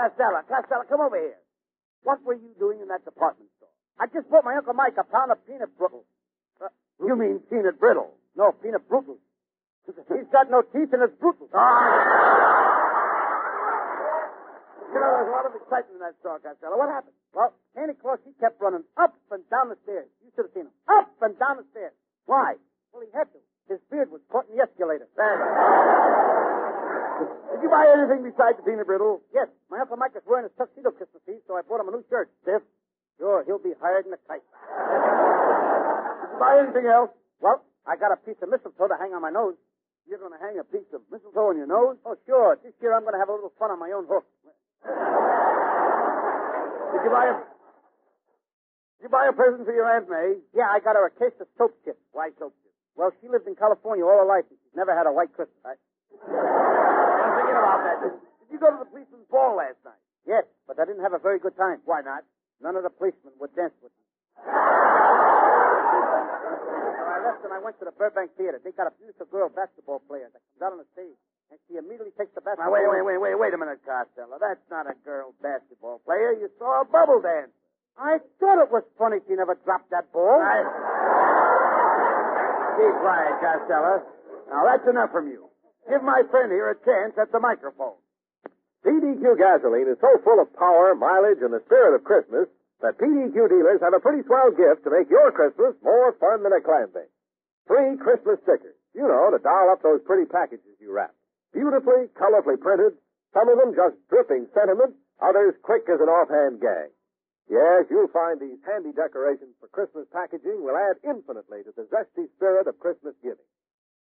Costello, come over here. What were you doing in that department store? I just bought my Uncle Mike a pound of peanut brittle. You mean peanut brittle? No, peanut brutal. He's got no teeth and it's brutal. You know, there's a lot of excitement in that store, Costello. What happened? Well, Santa Claus, he kept running up and down the stairs. You should have seen him. Up and down the stairs. Why? Well, he had to. His beard was caught in the escalator. Did you buy anything besides the peanut brittle? Yes. My Uncle Mike is wearing his tuxedo Christmas Eve, so I bought him a new shirt. Stiff. Sure, he'll be hired in a kite. Did you buy anything else? Well, I got a piece of mistletoe to hang on my nose. You're going to hang a piece of mistletoe on your nose? Oh, sure. This year I'm going to have a little fun on my own hook. Did you buy a present for your Aunt May? Yeah, I got her a case of soap chips. Why soap chips? Well, she lived in California all her life, and she's never had a white Christmas. I'm thinking about that. Did you go to the policeman's ball last night? Yes, but I didn't have a very good time. Why not? None of the policemen would dance with me. So I left and I went to the Burbank Theater. They got a beautiful girl basketball player that comes out on the stage, and she immediately takes the basketball. Now, wait a minute, Costello. That's not a girl basketball player. You saw a bubble dance. I thought it was funny she never dropped that ball. Keep quiet, Costello. Now, that's enough from you. Give my friend here a chance at the microphone. PDQ gasoline is so full of power, mileage, and the spirit of Christmas that PDQ dealers have a pretty swell gift to make your Christmas more fun than a clam bake. 3 Christmas stickers. You know, to doll up those pretty packages you wrap. Beautifully, colorfully printed, some of them just dripping sentiment, others quick as an offhand gag. Yes, you'll find these handy decorations for Christmas packaging will add infinitely to the zesty spirit of Christmas giving.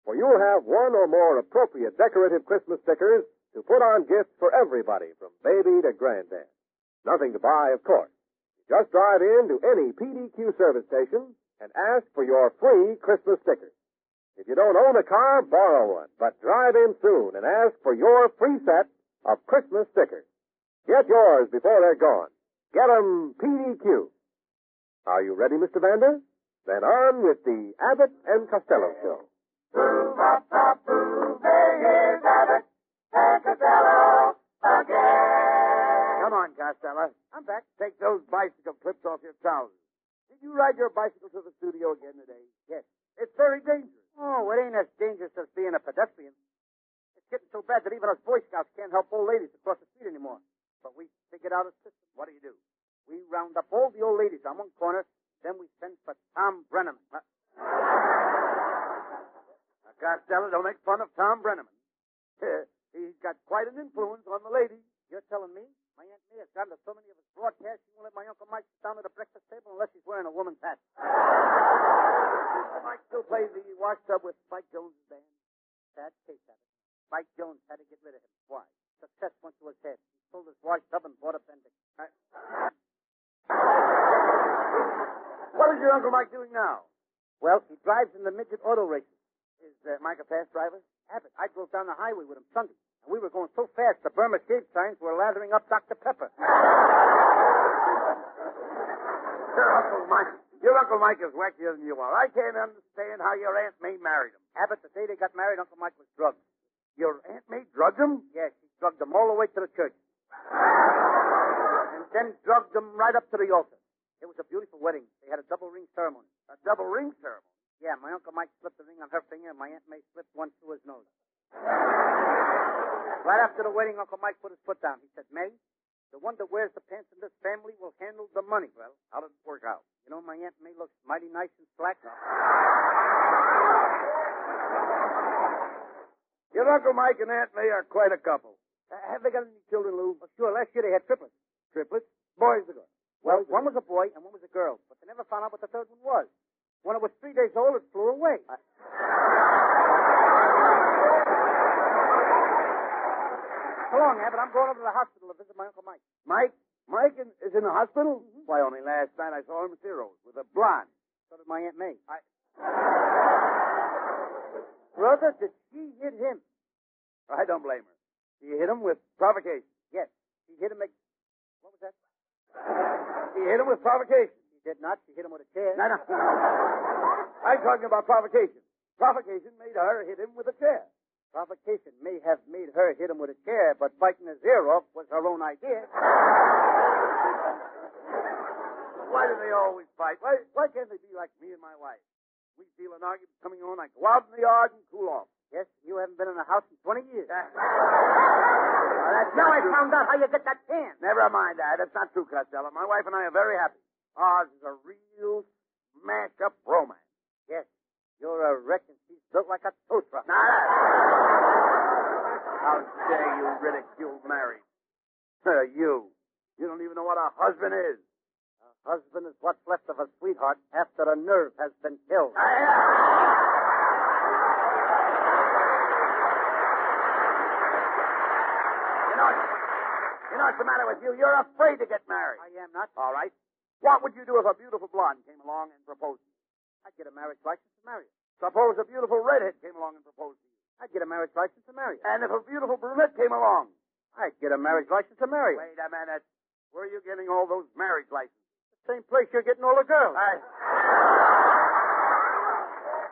For you'll have one or more appropriate decorative Christmas stickers to put on gifts for everybody, from baby to granddad. Nothing to buy, of course. Just drive in to any PDQ service station and ask for your free Christmas stickers. If you don't own a car, borrow one, but drive in soon and ask for your free set of Christmas stickers. Get yours before they're gone. Get 'em PDQ. Are you ready, Mr. Vander? Then on with the Abbott and Costello Show. Here's Abbott and Costello again. Come on, Costello. I'm back. Take those bicycle clips off your trousers. Did you ride your bicycle to the studio again today? Yes. It's very dangerous. Oh, it ain't as dangerous as being a pedestrian. It's getting so bad that even us Boy Scouts can't help old ladies across the street anymore. But we figured out a system. What do? We round up all the old ladies on one corner, then we send for Tom Brenneman. Now, Costello, don't make fun of Tom Brenneman. He's got quite an influence on the ladies. You're telling me? My Aunt May has gotten to so many of his broadcasts, she won't let my Uncle Mike sit down at the breakfast table unless he's wearing a woman's hat. Uncle Mike still plays the washtub with Spike Jones' band. Sad case of it. Spike Jones had to get rid of him. Why? Success went to his head. He sold his washtub and bought a Bendix. What is your Uncle Mike doing now? Well, he drives in the midget auto races. Is Mike a fast driver? Abbott, I drove down the highway with him Sunday, and we were going so fast the Burma shade signs were lathering up Dr. Pepper. Your Uncle Mike is wackier than you are. I can't understand how your Aunt May married him. Abbott, the day they got married, Uncle Mike was drugged. Your Aunt May drugged him? Yes, she drugged him all the way to the church. And then drugged him right up to the altar. It was a beautiful wedding. They had a double ring ceremony. A double ring ceremony? Yeah, my Uncle Mike slipped the ring on her finger, and my Aunt May slipped one through his nose. Right after the wedding, Uncle Mike put his foot down. He said, May, the one that wears the pants in this family will handle the money. Well, how did it work out? You know, my Aunt May looks mighty nice and slack. Your Uncle Mike and Aunt May are quite a couple. Have they got any children, Lou? Well, sure. Last year they had triplets. Triplets? Boys or girls? Well, one was a boy and one was a girl, but they never found out what the third one was. When it was 3 days old, it flew away. So long, Abbott. I'm going over to the hospital to visit my Uncle Mike. Mike? Mike is in the hospital? Mm-hmm. Why, only last night I saw him at Ciro's with a blonde. So did my Aunt May. Brother, did she hit him? I don't blame her. She hit him with provocation. Yes. She hit him. What was that? She hit him with provocation. She did not. She hit him with a chair. No. I'm talking about provocation. Provocation made her hit him with a chair. Provocation may have made her hit him with a chair, but biting his ear off was her own idea. Why do they always fight? Why can't they be like me and my wife? We feel an argument coming on, I go out in the yard and cool off. Yes, you haven't been in a house in 20 years. Now I found out how you get that can. Never mind that. That's not true, Costello. My wife and I are very happy. Ours is a real smash-up romance. Yes, you're a wreck and she's built like a tow truck. How dare you ridicule marriage? You don't even know what a husband is. A husband is what's left of a sweetheart after a nerve has been killed. You know what's the matter with you? You're afraid to get married. I am not. All right. What would you do if a beautiful blonde came along and proposed to you? I'd get a marriage license to marry her. Suppose a beautiful redhead came along and proposed to you. I'd get a marriage license to marry her. And if a beautiful brunette came along? I'd get a marriage license to marry her. Wait a minute. Where are you getting all those marriage licenses? The same place you're getting all the girls.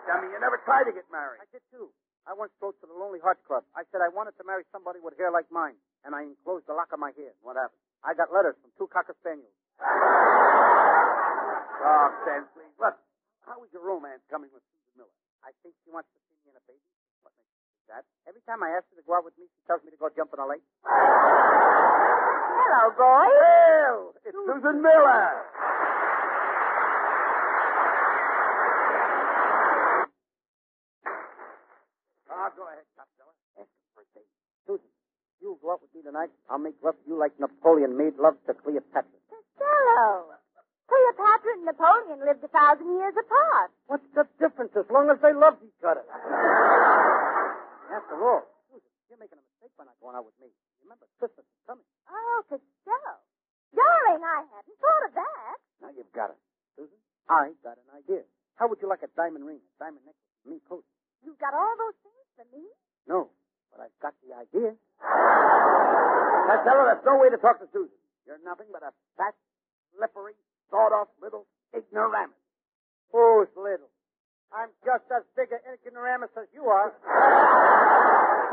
Dummy, you never tried to get married. I did, too. I once wrote to the Lonely Hearts Club. I said I wanted to marry somebody with hair like mine, and I enclosed the lock of my hair. What happened? I got letters from 2 Cocker Spaniels. Oh, Sam, please. Look, how is your romance coming with Susan Miller? I think she wants to see me in a baby. What makes you think that? Every time I ask her to go out with me, she tells me to go jump in a lake. Hello, boy. Well, it's Susan Miller. Go ahead, Costello. Ask her for a date. Susan, you'll go out with me tonight. I'll make love to you like Napoleon made love to Cleopatra. Costello. Cleopatra and Napoleon lived 1,000 years apart. What's the difference as long as they loved each other? After all, Susan, you're making a mistake by not going out with me. Remember, Christmas is coming. Oh, Costello. Darling, I hadn't thought of that. Now you've got it. Susan, I got an idea. How would you like a diamond ring, a diamond necklace, and me posted? You've got all those things for me? No, but I've got the idea. Costello, there's no way to talk to Susan. You're nothing but a fat, slippery, sawed-off little ignoramus. Who's little? I'm just as big an ignoramus as you are.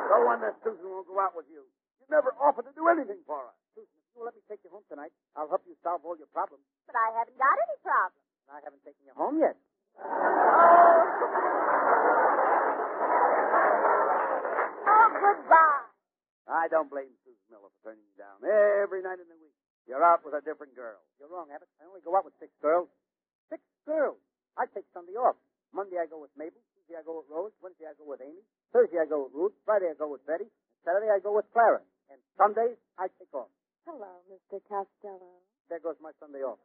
No wonder Susan won't go out with you. You never offered to do anything for her. Susan, if you'll let me take you home tonight, I'll help you solve all your problems. But I haven't got any problems. And I haven't taken you home yet. Oh, goodbye. I don't blame Susan Miller for turning you down. Every night in the week, you're out with a different girl. You're wrong, Abbott. I only go out with 6 girls. 6 girls. I take Sunday off. Monday I go with Mabel. Tuesday I go with Rose. Wednesday I go with Amy. Thursday I go with Ruth. Friday I go with Betty. And Saturday I go with Clara. And Sundays I take off. Hello, Mr. Costello. There goes my Sunday off.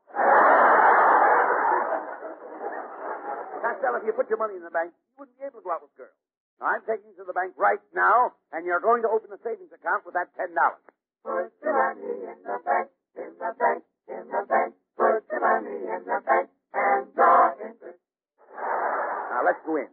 Costello, if you put your money in the bank, you wouldn't be able to go out with girls. Now, I'm taking you to the bank right now, and you're going to open a savings account with that $10. Put the money in the bank, in the bank, in the bank. Put the money in the bank and draw interest. Now, let's go in.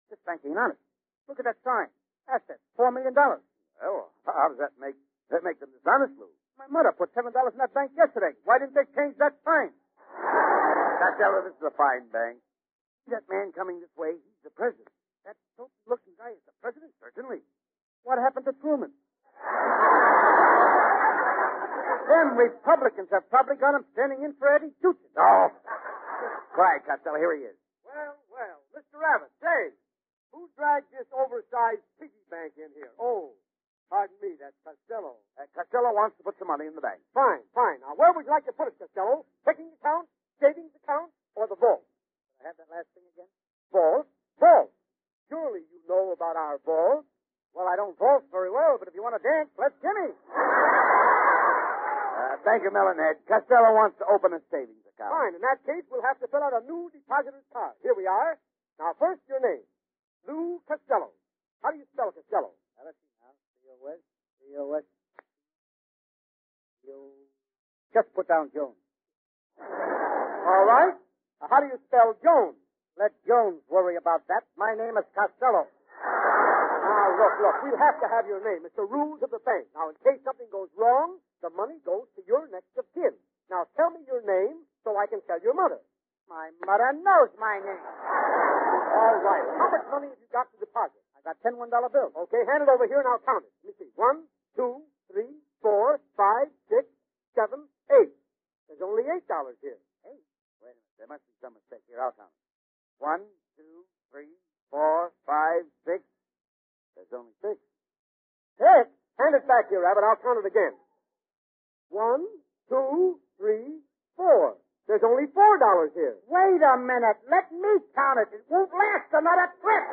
This bank ain't honest. Look at that sign. Assets, $4 million. Well, how does that make them dishonest, Lou? My mother put $7 in that bank yesterday. Why didn't they change that sign? Costello, this is a fine bank. See that man coming this way? He's the president. That soapy-looking guy is the president? Certainly. What happened to Truman? Them Republicans have probably got him standing in for Eddie Duchin. Oh. Quiet, Costello. Here he is. Well, Mr. Abbott, Dave, who dragged this oversized piggy bank in here? Oh, pardon me, that's Costello. Costello wants to put some money in the bank. Fine. Now, where would you like to put it, Costello? Checking account, savings account, or the vault? Can I have that last thing again? Vault? Surely you know about our vault. Well, I don't vault very well, but if you want to dance, let's gimme. Banker Melonhead, Costello wants to open a savings account. Fine. In that case, we'll have to fill out a new depositor's card. Here we are. Now, first, your name. Lou Costello. How do you spell Costello? Now, let's see now. C-O-S. Just put down Jones. All right. Now, how do you spell Jones? Let Jones worry about that. My name is Costello. Now, look. We'll have to have your name. It's the rules of the bank. Now, in case something goes wrong, the money goes to your next of kin. Now, tell me your name so I can tell your mother. My mother knows my name. All right. How much money have you got to deposit? I I got 10 $1 bills. Okay, hand it over here and I'll count it. Let me see. 1, 2, 3, 4, 5, 6, 7, 8. There's only $8 here. Hey, wait a minute. There must be some mistake here. I'll count it. 1, 2, 3, 4, 5, 6. There's only 6. 6? Hand it back here, Abbott. I'll count it again. 1, 2, 3, 4. There's only $4 here. Wait a minute. Let me count it. It won't last another trip.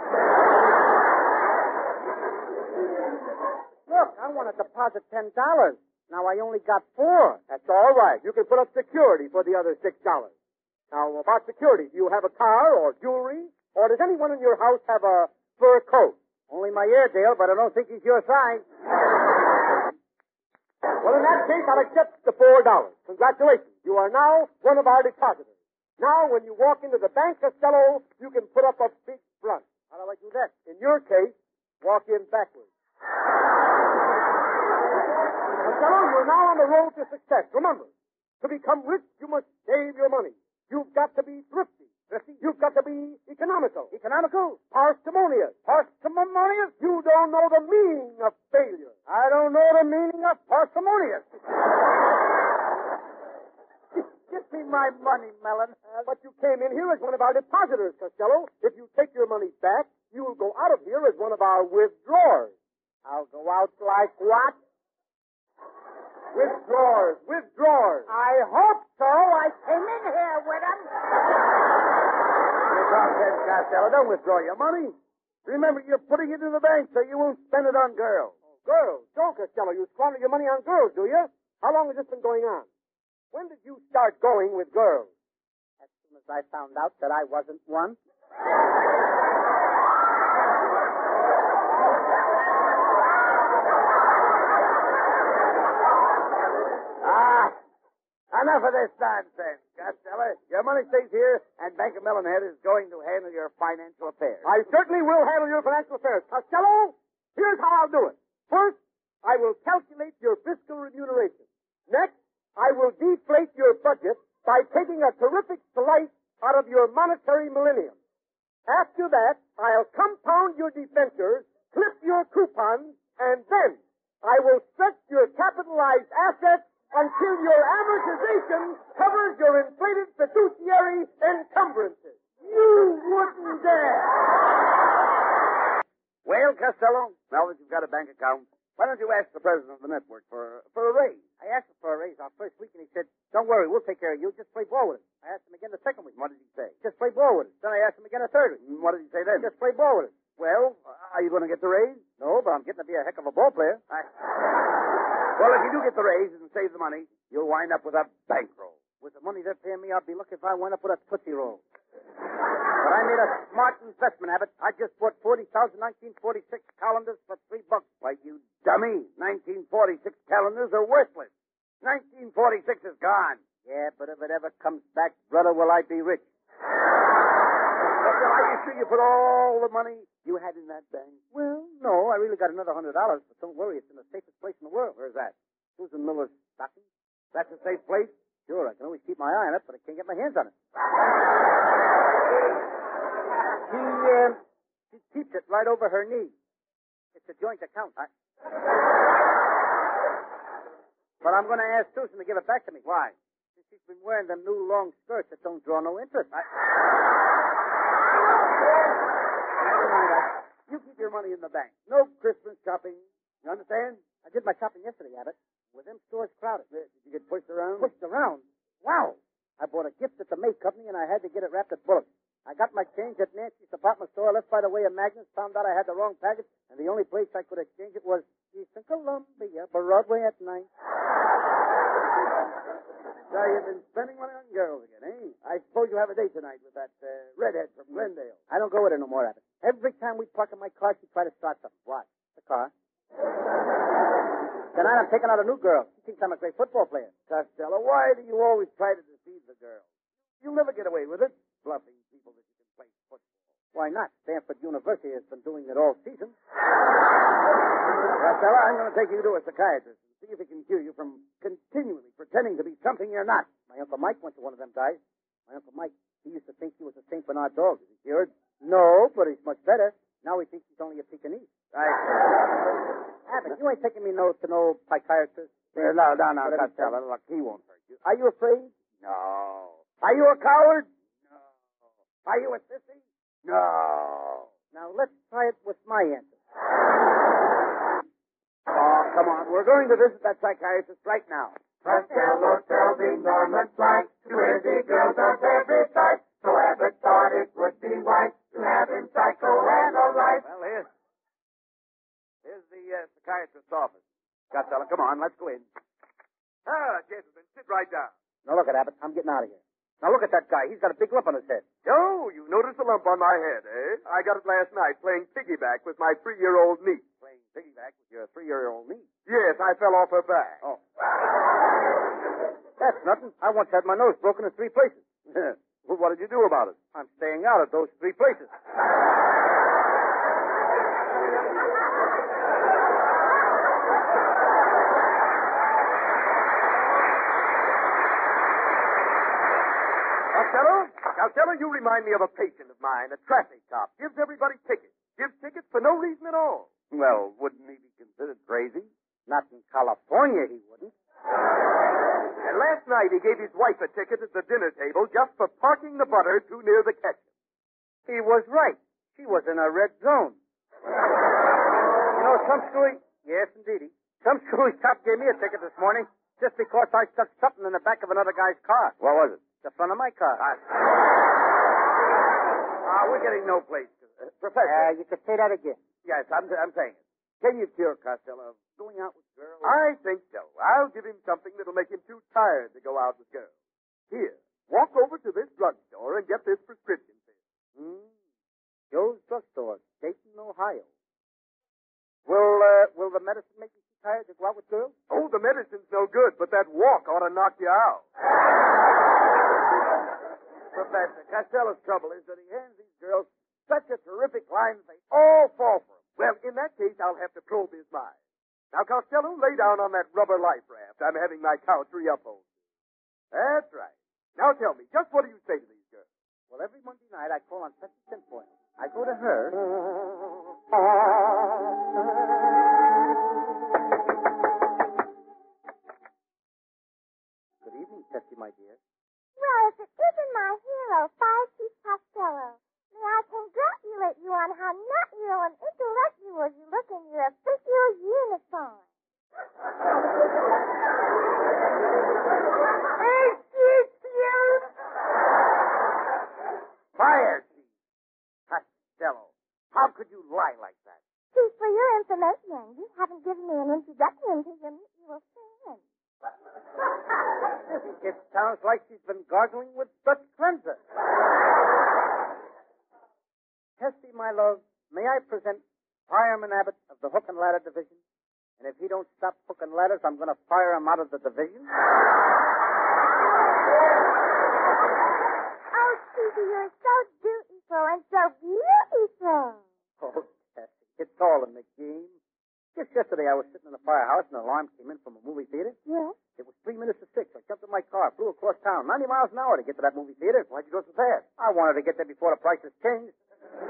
Look, I want to deposit $10. Now I only got 4. That's all right. You can put up security for the other $6. Now, about security, do you have a car or jewelry? Or does anyone in your house have a fur coat? Only my Airedale, but I don't think he's your size. Well, in that case, I'll accept the $4. Congratulations. You are now one of our depositors. Now, when you walk into the bank, Costello, you can put up a big front. How do I do that? In your case, walk in backwards. Costello, you're now on the road to success. Remember, to become rich, you must save your money. You've got to be thrifty. You've got to be economical. Economical? Parsimonious. Parsimonious? You don't know the meaning of failure. I don't know the meaning of parsimonious. Give me my money, Melon. But you came in here as one of our depositors, Costello. If you take your money back, you will go out of here as one of our withdrawers. I'll go out like what? Withdrawers. I hope so. I came in here with them. Costello, don't withdraw your money. Remember, you're putting it in the bank so you won't spend it on girls. Girls? Don't, Costello. You squander your money on girls, do you? How long has this been going on? When did you start going with girls? As soon as I found out that I wasn't one. Enough of this nonsense, Costello. Your money stays here, and Bank of Melonhead is going to handle your financial affairs. I certainly will handle your financial affairs. Costello, here's how I'll do it. First, I will calculate your fiscal remuneration. Next, I will deflate your budget by taking a terrific slice out of your monetary millennium. After that, I'll compound your debentures, clip your coupons, and then I will stretch your capitalized assets until your amortization covers your inflated fiduciary encumbrances. You wouldn't dare. Well, Costello, now that you've got a bank account, why don't you ask the president of the network for a raise? I asked him for a raise our first week, and he said, don't worry, we'll take care of you. Just play ball with us. I asked him again the second week. What did he say? Just play ball with us. Then I asked him again the third week. What did he say then? Just play ball with us. Well, are you going to get the raise? No, but I'm getting to be a heck of a ball player. Well, if you do get the raise and save the money, you'll wind up with a bankroll. With the money they're paying me, I'll be lucky if I wind up with a Tootsie Roll. But I made a smart investment, Abbott. I just bought 40,000 1946 calendars for $3. Why, you dummy. 1946 calendars are worthless. 1946 is gone. Yeah, but if it ever comes back, brother, will I be rich. Well, are you sure you put all the money you had in that bank? Well, no, I really got another $100, but don't worry, it's in the safest place in the world. Where's that? Susan Miller's stocking. That's a safe place? Sure, I can always keep my eye on it, but I can't get my hands on it. She keeps it right over her knee. It's a joint account. But I'm going to ask Susan to give it back to me. Why? She's been wearing them new long skirts that don't draw no interest. You keep your money in the bank. No Christmas shopping. You understand? I did my shopping yesterday, Abbott. With them stores crowded. Did you get pushed around? Pushed around? Wow. I bought a gift at the May Company, and I had to get it wrapped at Bullock. I got my change at Nancy's department store, left by the way of Magnus, found out I had the wrong package, and the only place I could exchange it was Eastern Columbia, Broadway at night. So you've been spending money on girls again, eh? I suppose you have a date tonight with that redhead from Glendale. I don't go with her no more, Abbott. Every time we park in my car, she tries to start something. Why? The car. Tonight I'm taking out a new girl. She thinks I'm a great football player. Costello, why do you always try to deceive the girl? You'll never get away with it, bluffing people that you can play football. Why not? Stanford University has been doing it all season. Costello, I'm going to take you to a psychiatrist and see if he can cure you from continually pretending to be something you're not. My Uncle Mike went to one of them guys. My Uncle Mike, he used to think he was a St. Bernard dog. Is he cured? No, but he's much better. Now he thinks he's only a Pekingese. Right. Abbott, you ain't taking me to no psychiatrist. No, Costello. Look, he won't hurt you. Are you afraid? No. Are you a coward? No. Are you a sissy? No. Now, let's try it with my answer. Oh, come on. We're going to visit that psychiatrist right now. Costello tells enormous lies to busy girls of every type. So Abbott thought it would be wise to have him psychoanalyze. Well, here's the psychiatrist's office. Costello, come on. Let's go in. Gentlemen, sit right down. Now, look at Abbott. I'm getting out of here. Now, look at that guy. He's got a big lump on his head. Oh, you noticed the lump on my head, eh? I got it last night playing piggyback with my 3-year-old niece. Playing piggyback with your 3-year-old niece. Yes, I fell off her back. Oh. That's nothing. I once had my nose broken in 3 places. Well, what did you do about it? I'm staying out of those 3 places. Costello, you remind me of a patient of mine, a traffic cop. Gives everybody tickets. Gives tickets for no reason at all. Well, wouldn't he be considered crazy? Not in California, he wouldn't. And last night he gave his wife a ticket at the dinner table just for parking the butter too near the ketchup. He was right. She was in a red zone. You know, some screwy... Yes, indeedy. Some screwy cop gave me a ticket this morning just because I stuck something in the back of another guy's car. What was it? The front of my car. We're getting no place. Professor. You could say that again. Yes, I'm saying it. Can you cure Costello of going out with girls? I think so. I'll give him something that'll make him too tired to go out with girls. Here, walk over to this drugstore and get this prescription filled. Joe's Drugstore, Dayton, Ohio. Will the medicine make you too tired to go out with girls? Oh, the medicine's no good, but that walk ought to knock you out. Professor, Costello's trouble is that he hands these girls such a terrific line that they all fall for him. Well, in that case, I'll have to probe his mind. Now, Costello, lay down on that rubber life raft I'm having my couch re-upholstered. That's right. Now tell me, just what do you say to these girls? Well, every Monday night I call on Pepsi Pinpoint. I go to her. Good evening, Pepsi, my dear. Well, if it isn't my hero, 5-Chief Costello, may I congratulate you on how natural and intellectual you look in your official uniform. Fire, Chief. Costello, how could you lie like that? Chief, for your information, you haven't given me an introduction to your mutual friend. It sounds like she's been gargling with Dutch cleanser. Tessie, my love, may I present Fireman Abbott of the Hook and Ladder Division? And if he don't stop hooking ladders, I'm going to fire him out of the division. Oh, Chiefy, you're so dutiful and so beautiful. Oh, Tessie, it's all in the game. Just yesterday I was sitting in the firehouse and an alarm came in from a movie theater. Yes? It was 3 minutes to 6. I jumped in my car, flew across town, 90 miles an hour to get to that movie theater. Why'd you go so fast? I wanted to get there before the prices changed. Chief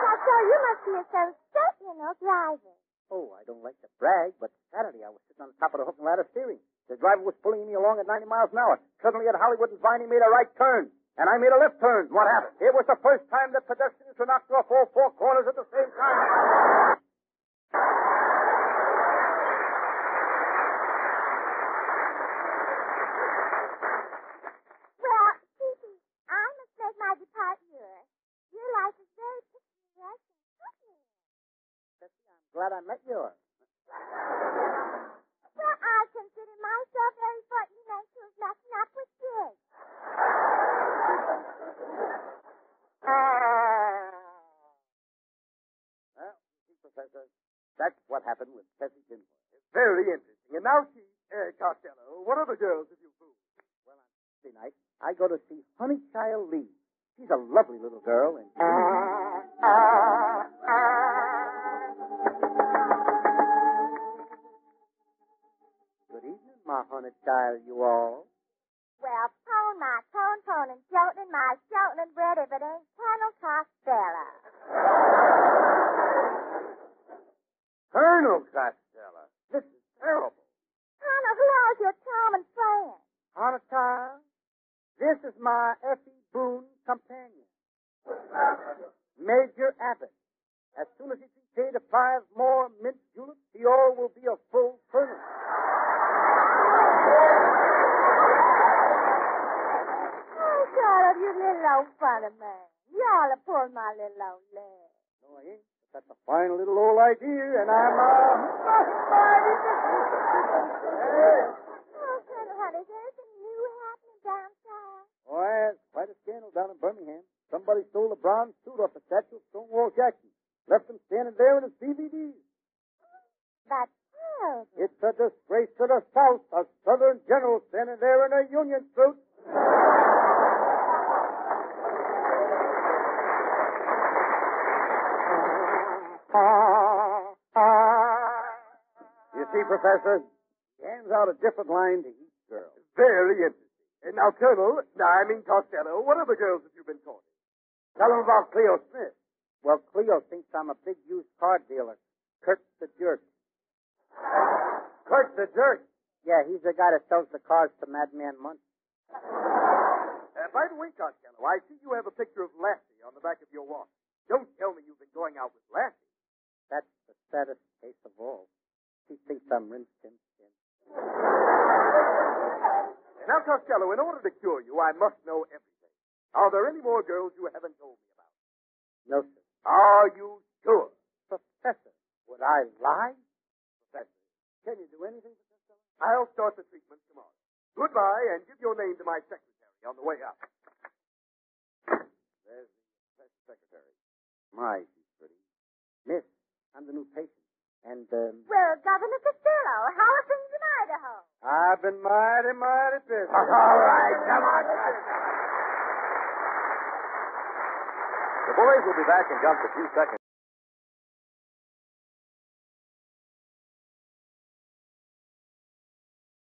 Costello, you must be a sensational driver. Oh, I don't like to brag, but Saturday I was sitting on the top of the hook and ladder steering. The driver was pulling me along at 90 miles an hour. Suddenly at Hollywood and Vine, he made a right turn. And I made a left turn. What happened? It was the first time that pedestrians were knocked off all 4 corners at the same time. Well, Chiefy, I must make my departure. Your life is very picturesque and funny. I'm glad I met you. Well, I consider myself very fortunate to have met up with you. Well, see, Professor, that's what happened with Tessie Pinpoint. It's very interesting. And now, Chief, Costello, what other girls have you fooled? Well, on Tuesday night, I go to see Honey Child Lee. She's a lovely little girl, and good evening, my honey child, you all. Well, pone my pone and joltin' my joltin' bread if it ain't Colonel Costello. Colonel Costello, this is terrible. Colonel, who are your Tom and friend? Honor, child, this is my Effie Boone companion, Major Abbott. As soon as he sees 3 to 5 more mint juleps, he all will be a full colonel. Oh, Charlotte, you little old funny man. You ought to pull my little old leg. No, I ain't. But that's a fine little old idea, and I'm, Oh, Colonel, honey, is there anything new happening downtown? Oh, yes, quite a scandal down in Birmingham. Somebody stole a bronze suit off the statue of Stonewall Jackson. Left him standing there in his DVDs. That's terrible. It's a disgrace to the South. A Southern general standing there in a Union suit. You see, Professor, he hands out a different line to each girl. Very interesting. And now, Colonel, Costello, what other girls have you been courting? Tell him about Cleo Smith. Well, Cleo thinks I'm a big used car dealer. Kurt the Jerk. Kurt the Jerk. Yeah, he's the guy that sells the cars to Madman Munch. By the way, Costello, I see you have a picture of Lassie on the back of your watch. Don't tell me you've been going out with Lassie. That's the saddest case of all. She thinks I'm rin-skin. Now, Costello, in order to cure you, I must know everything. Are there any more girls you haven't told me about? No, sir. Are you sure? Professor, would I lie? Professor, can you do anything for Costello? I'll start the treatment tomorrow. Goodbye, and give your name to my secretary on the way up. There's the secretary. My, she's pretty. Miss, I'm the new patient. And, Well, Governor Costello, how are things in Idaho? I've been mighty busy. All right, come on. The boys will be back in just a few seconds.